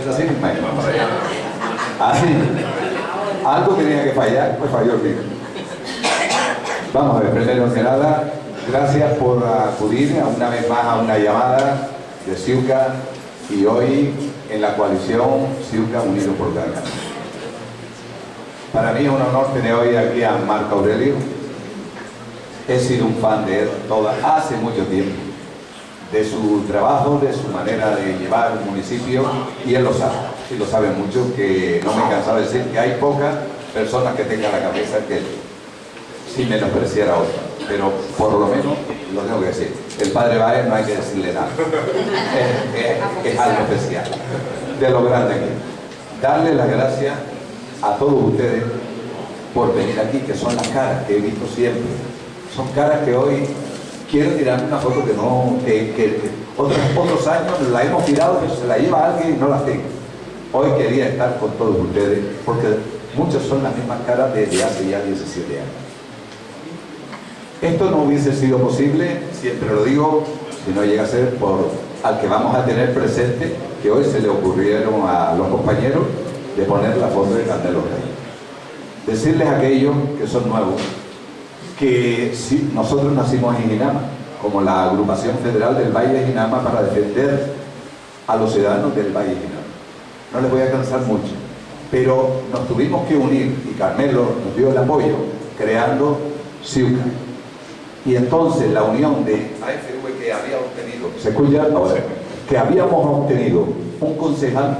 Es así, así. Algo tenía que fallar, pues falló el mío. Vamos a ver, primero que nada, gracias por acudir una vez más a una llamada de Ciuca y hoy en la coalición Ciuca Unidos por Caracas. Para mí es un honor tener hoy aquí a Marco Aurelio. He sido un fan de él hace mucho tiempo, de su trabajo, de su manera de llevar un municipio, y él lo sabe, y lo sabe mucho, que no me he cansado de decir que hay pocas personas que tengan la cabeza que él, sin menospreciar a otra, pero por lo menos lo tengo que decir. El padre Baez no hay que decirle nada, es algo especial, de lo grande aquí. Darle las gracias a todos ustedes por venir aquí, que son las caras que he visto siempre. Son caras que hoy quiero tirar una foto que no, otros años la hemos tirado, pero se la lleva alguien y no la tengo. Hoy quería estar con todos ustedes, porque muchos son las mismas caras desde hace ya 17 años. Esto no hubiese sido posible, siempre lo digo, si no llega a ser por al que vamos a tener presente, que hoy se le ocurrieron a los compañeros de poner la foto de Carmelo Reyes. Decirles a aquellos que son nuevos, que sí, nosotros nacimos en Inama, como la agrupación federal del Valle de Inama, para defender a los ciudadanos del Valle de Inama. No les voy a cansar mucho, pero nos tuvimos que unir y Carmelo nos dio el apoyo creando Ciuca. Y entonces la unión de AFV que había obtenido, ¿se escucha ahora? Que habíamos obtenido un concejal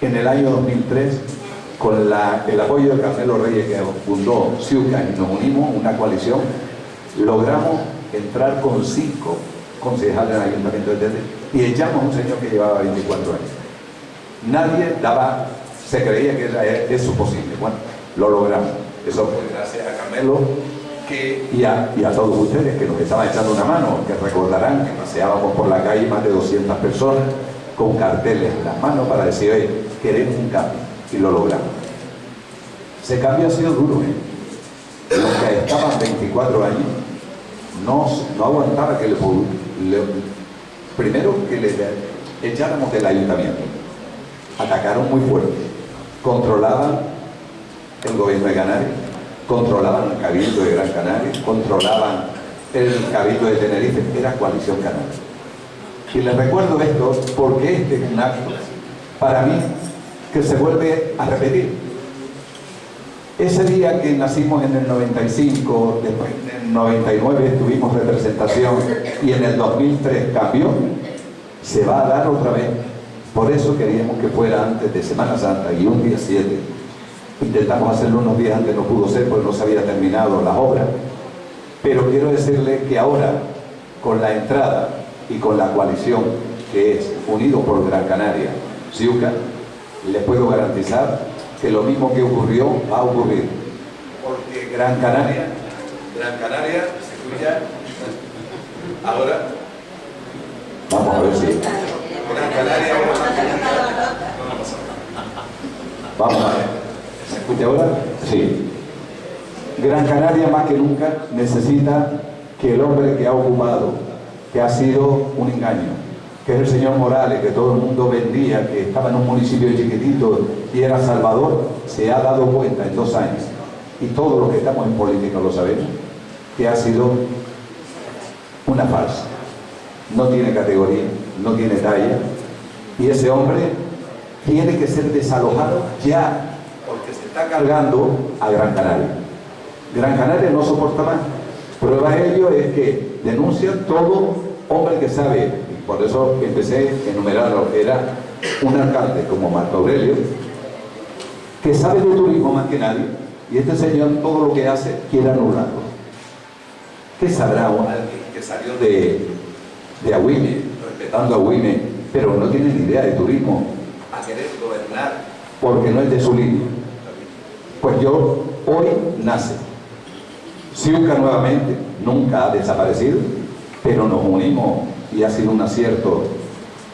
en el año 2003 con el apoyo de Carmelo Reyes, que fundó Ciuca, y nos unimos, una coalición, logramos entrar con 5 concejales en el Ayuntamiento de Telde y echamos a un señor que llevaba 24 años. Nadie se creía que era eso posible. Bueno, lo logramos. Eso fue gracias a Carmelo y a todos ustedes que nos estaban echando una mano, que recordarán que paseábamos por la calle más de 200 personas con carteles en las manos para decir, oye, queremos un cambio, y lo logramos. Ese cambio ha sido duro, Los que estaban 24 años no aguantaba que primero que le echáramos del ayuntamiento. Atacaron muy fuerte, controlaban el gobierno de Canarias, controlaban el Cabildo de Gran Canaria, controlaban el Cabildo de Tenerife, era Coalición Canaria. Y les recuerdo esto porque este es un acto, para mí, que se vuelve a repetir. Ese día que nacimos en el 95, después en el 99 tuvimos representación y en el 2003 cambió, se va a dar otra vez. Por eso queríamos que fuera antes de Semana Santa y un día 7. Intentamos hacerlo unos días antes, no pudo ser porque no se había terminado las obras. Pero quiero decirles que ahora, con la entrada y con la coalición que es Unidos por Gran Canaria, Ciuca, les puedo garantizar que lo mismo que ocurrió va a ocurrir. Porque Gran Canaria, ¿se escucha? Ahora, vamos a ver si... Gran Canaria, vamos a ver. ¿Se escucha ahora? Sí. Gran Canaria más que nunca necesita que el hombre que ha ocupado, que ha sido un engaño, que es el señor Morales, que todo el mundo vendía, que estaba en un municipio chiquitito y era Salvador, se ha dado cuenta en 2 años, y todos los que estamos en política lo sabemos, que ha sido una farsa. No tiene categoría, no tiene talla, y ese hombre tiene que ser desalojado ya, porque se está cargando a Gran Canaria. Gran Canaria no soporta más. Prueba de ello es que denuncia todo hombre que sabe, y por eso empecé a enumerarlo, era un alcalde como Marco Aurelio, que sabe de turismo más que nadie, y este señor todo lo que hace quiere anularlo. ¿Qué sabrá alguien que salió de Agüime, respetando a Agüime, pero no tiene ni idea de turismo, a querer gobernar porque no es de su línea? Pues yo, hoy nace Ciuca nuevamente, nunca ha desaparecido, pero nos unimos y ha sido un acierto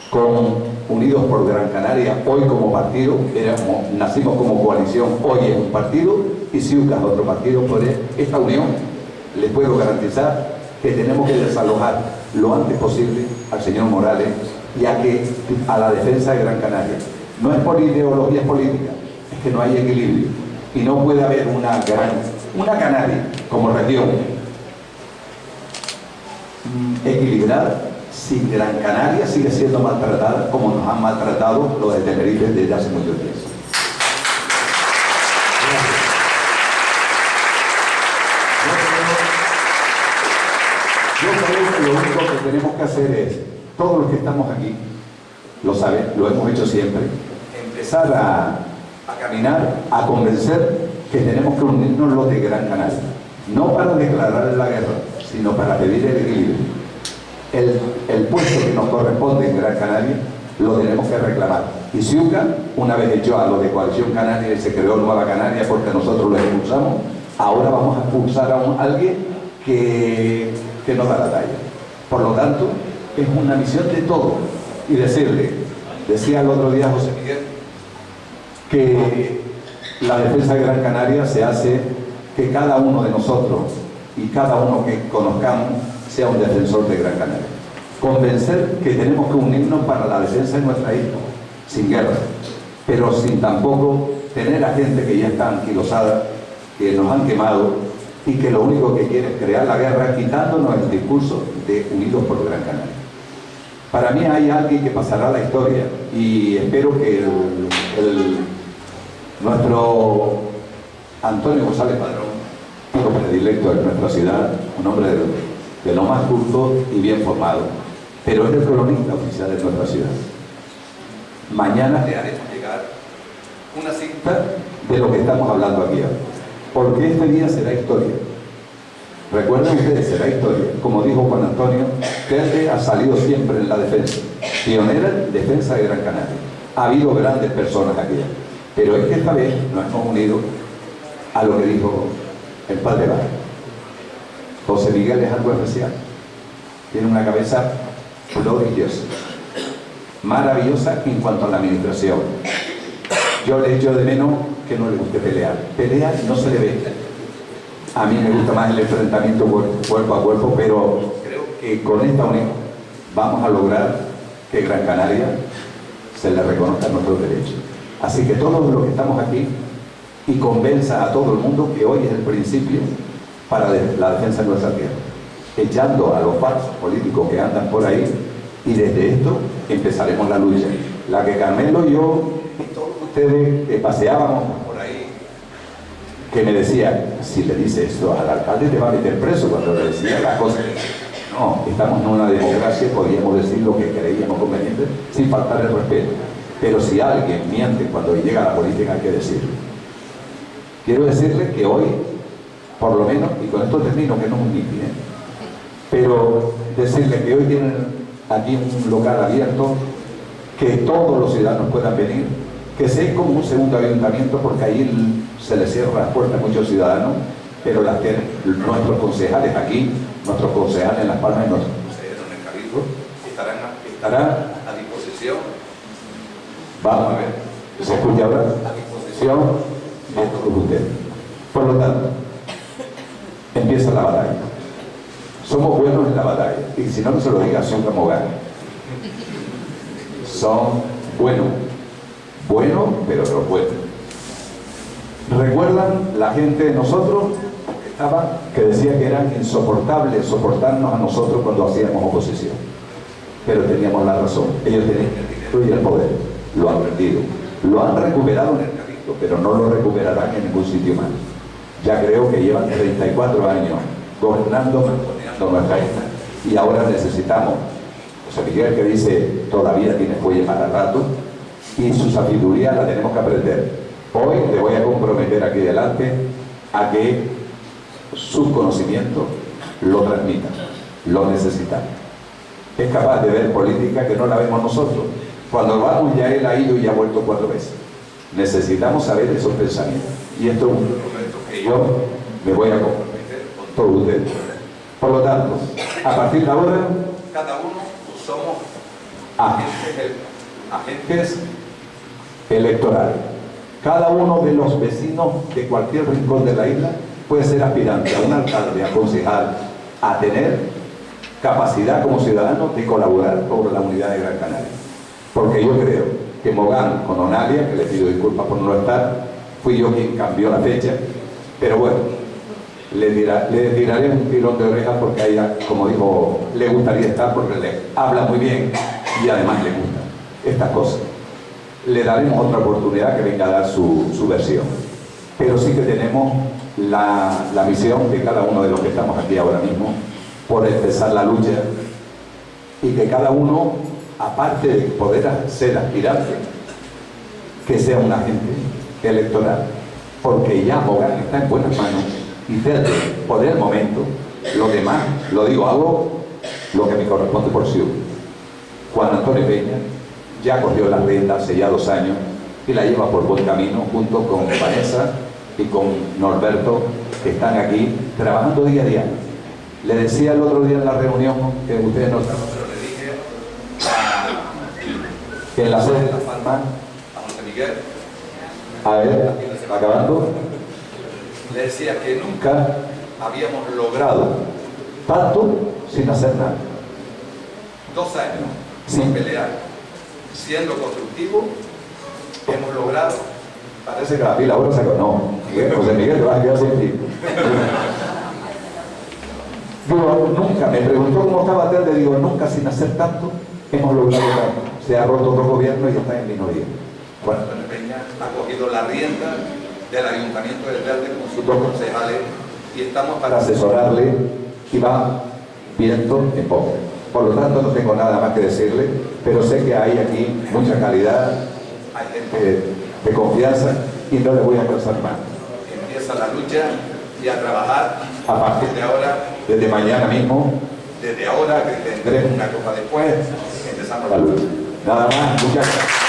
con Unidos por Gran Canaria, hoy como partido, nacimos como coalición, hoy es un partido y Ciuca es otro partido. Por esta unión les puedo garantizar que tenemos que desalojar lo antes posible al señor Morales y a la defensa de Gran Canaria. No es por ideologías políticas, es que no hay equilibrio. Y no puede haber una Canarias como región equilibrada si Gran Canaria sigue siendo maltratada como nos han maltratado los de Tenerife desde hace mucho tiempo. Yo creo que lo único que tenemos que hacer es, todos los que estamos aquí, lo saben, lo hemos hecho siempre, empezar a caminar, a convencer que tenemos que unirnos los de Gran Canaria, no para declarar la guerra, sino para pedir el equilibrio. El puesto que nos corresponde en Gran Canaria lo tenemos que reclamar. Y Ciuca, una vez hecho a lo de Coalición Canaria y se creó Nueva Canaria porque nosotros lo expulsamos, ahora vamos a expulsar a alguien que no da la talla. Por lo tanto, es una misión de todos. Y decirle, decía el otro día José Miguel, que la defensa de Gran Canaria se hace que cada uno de nosotros y cada uno que conozcamos sea un defensor de Gran Canaria. Convencer que tenemos que unirnos para la defensa de nuestra isla, sin guerra, pero sin tampoco tener a gente que ya está anquilosada, que nos han quemado y que lo único que quiere es crear la guerra, quitándonos el discurso de unidos por Gran Canaria. Para mí hay alguien que pasará la historia y espero que nuestro Antonio González Padrón, hijo predilecto de nuestra ciudad, un hombre de lo más culto y bien formado, pero es el cronista oficial de nuestra ciudad. Mañana le haremos llegar una cinta de lo que estamos hablando aquí ahora, porque este día será historia. Recuerden ustedes, será historia. Como dijo Juan Antonio, Telde ha salido siempre en la defensa, pionera en defensa de Gran Canaria. Ha habido grandes personas aquí, pero es que esta vez nos hemos unido a lo que dijo el padre Vázquez. José Miguel es algo especial, tiene una cabeza prodigiosa, maravillosa en cuanto a la administración. Yo le echo de menos que no le guste pelear. Pelea y no se le ve. A mí me gusta más el enfrentamiento cuerpo a cuerpo, pero creo que con esta unión vamos a lograr que Gran Canaria se le reconozcan nuestros derechos. Así que todos los que estamos aquí, y convenza a todo el mundo que hoy es el principio para la defensa de nuestra tierra, echando a los falsos políticos que andan por ahí, y desde esto empezaremos la lucha. La que Carmelo y yo y todos ustedes paseábamos por ahí, que me decía, si le dice esto al alcalde te va a meter preso, cuando le decía las cosas. No, estamos en una democracia, podríamos decir lo que creíamos conveniente sin faltar el respeto, pero si alguien miente cuando llega a la política hay que decirlo. Quiero decirle que hoy, por lo menos, y con esto termino, que no es un mitin, pero decirle que hoy tienen aquí un local abierto, que todos los ciudadanos puedan venir, que sea como un segundo ayuntamiento, porque ahí se les cierra las puertas a muchos ciudadanos, pero las tienen nuestros concejales aquí, nuestros concejales en Las Palmas y nuestros consejeros en el Cabildo, estarán a disposición. Vamos a ver, se escucha ahora, a disposición de todos ustedes. Por lo tanto, empieza la batalla. Somos buenos en la batalla, y si no, no se lo diga a Ciuca Mogán. Son buenos, pero no buenos. ¿Recuerdan la gente de nosotros que decía que era insoportable soportarnos a nosotros cuando hacíamos oposición? Pero teníamos la razón. Ellos tenían el dinero y el poder. Lo han perdido. Lo han recuperado en el Cabildo, pero no lo recuperarán en ningún sitio más. Ya creo que llevan 34 años gobernando, manconeando nuestra isla. Y ahora necesitamos, José Miguel que dice, todavía tiene fuelle para rato, y su sabiduría la tenemos que aprender. Hoy le voy a comprometer aquí delante a que sus conocimientos lo transmitan, lo necesitan. Es capaz de ver política que no la vemos nosotros. Cuando vamos ya él ha ido y ha vuelto 4 veces. Necesitamos saber esos pensamientos. Y esto es un documento que yo me voy a comprometer con todos ustedes. Por lo tanto, a partir de ahora, cada uno somos agentes electorales. Cada uno de los vecinos de cualquier rincón de la isla puede ser aspirante a un alcalde, a concejal, a tener capacidad como ciudadano de colaborar por la unidad de Gran Canaria. Porque yo creo que Mogán con Onalia, que le pido disculpas por no estar, fui yo quien cambió la fecha, pero bueno, le tiraré un tirón de orejas porque a ella, como dijo, le gustaría estar porque le habla muy bien y además le gustan estas cosas. Le daremos otra oportunidad que venga a dar su versión. Pero sí que tenemos la misión de cada uno de los que estamos aquí ahora mismo por empezar la lucha y que cada uno, aparte de poder ser aspirante, que sea un agente electoral, porque ya Mogán está en buenas manos y verde por el momento. Lo demás, lo digo, hago lo que me corresponde por sí. Juan Antonio Peña ya cogió la rienda hace ya 2 años y la lleva por buen camino junto con Vanessa y con Norberto, que están aquí trabajando día a día. Le decía el otro día en la reunión que ustedes no estaban, pero le dije que en la sede de Las Palmas, a José Miguel, a ver, acabando, le decía que nunca habíamos logrado tanto sin hacer nada. 2 años sin pelear, siendo constructivo, hemos logrado. Parece que la pila ahora se acabó. No, José Miguel, te vas a quedar sin ti. Digo, nunca, me preguntó cómo estaba Telde, digo, nunca sin hacer tanto hemos logrado tanto. Se ha roto otro gobierno y está en minoría. Bueno, Antonio Peña ha cogido la rienda del Ayuntamiento de Telde con sus 2 concejales y estamos para asesorarle y va viento en poco. Por lo tanto, no tengo nada más que decirle, pero sé que hay aquí mucha calidad, hay gente de confianza y no le voy a cansar más. Empieza la lucha y a trabajar a partir de ahora, desde mañana mismo, desde ahora que tendremos una copa después, empezamos la lucha. Nada más, muchas gracias.